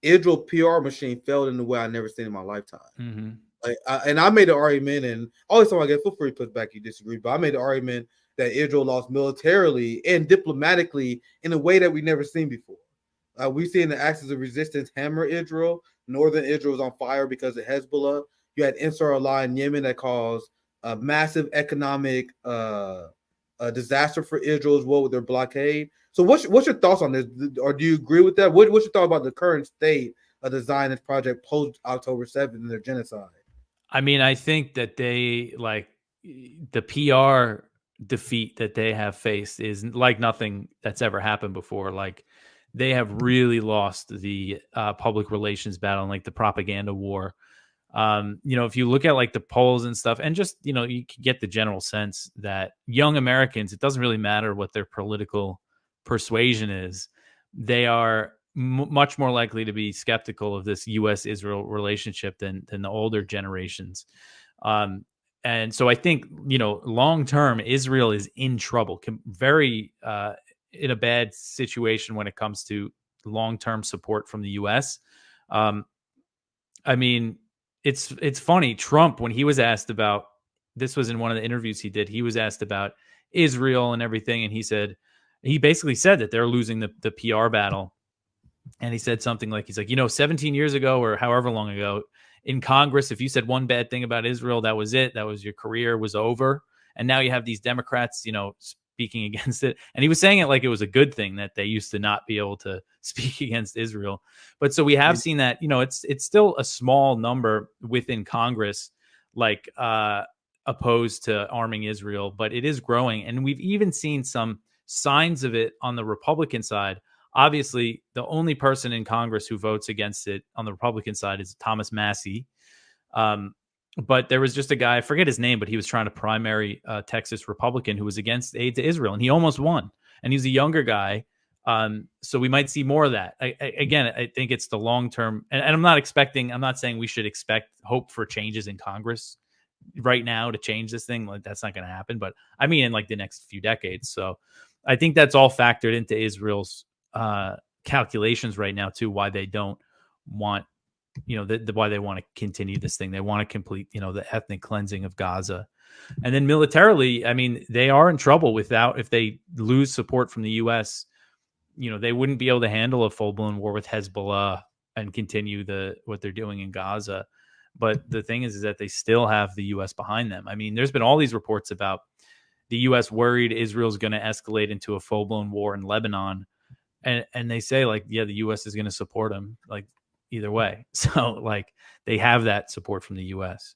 Israel PR machine failed in a way I never seen in my lifetime. Mm-hmm. And I made the argument, and always time I get, feel free to put back you disagree, but I made the argument that Israel lost militarily and diplomatically in a way that we've never seen before. We've seen the Axis of Resistance hammer Israel. Northern Israel was on fire because of Hezbollah. You had Ansar Allah in Yemen that caused a massive economic disaster for Israel as well with their blockade. So what's your thoughts on this? Or do you agree with that? What's your thought about the current state of the Zionist project post October 7th and their genocide? I mean, I think that they, like, the PR defeat that they have faced is like nothing that's ever happened before. Like, they have really lost the public relations battle and like the propaganda war. If you look at like the polls and stuff, and just, you can get the general sense that young Americans, it doesn't really matter what their political persuasion is. They are much more likely to be skeptical of this U.S.-Israel relationship than the older generations. And so I think, long term, Israel is in trouble, very in a bad situation when it comes to long-term support from the U.S. I mean, it's funny. Trump, when he was asked about, this was in one of the interviews he did, he was asked about Israel and everything, and he basically said that they're losing the PR battle. And he said something like, 17 years ago or however long ago in Congress, if you said one bad thing about Israel, that was it. That was, your career was over. And now you have these Democrats, speaking against it. And he was saying it like it was a good thing that they used to not be able to speak against Israel. But so we have seen that, it's still a small number within Congress, like opposed to arming Israel, but it is growing. And we've even seen some signs of it on the Republican side. Obviously, the only person in Congress who votes against it on the Republican side is Thomas Massie. But there was just a guy, I forget his name, but he was trying to primary Texas Republican who was against aid to Israel, and he almost won. And he's a younger guy. So we might see more of that. I think it's the long term. And I'm not saying we should hope for changes in Congress right now to change this thing. Like, that's not going to happen. But I mean, in like the next few decades. So I think that's all factored into Israel's calculations right now too, why they don't want, why they want to continue this thing. They want to complete, the ethnic cleansing of Gaza. And then militarily, I mean, they are in trouble if they lose support from the U.S., they wouldn't be able to handle a full-blown war with Hezbollah and continue what they're doing in Gaza. But the thing is that they still have the U.S. behind them. I mean, there's been all these reports about the U.S. worried Israel's going to escalate into a full-blown war in Lebanon. And they say, like, yeah, the U.S. is going to support them, like, either way. So, like, they have that support from the U.S.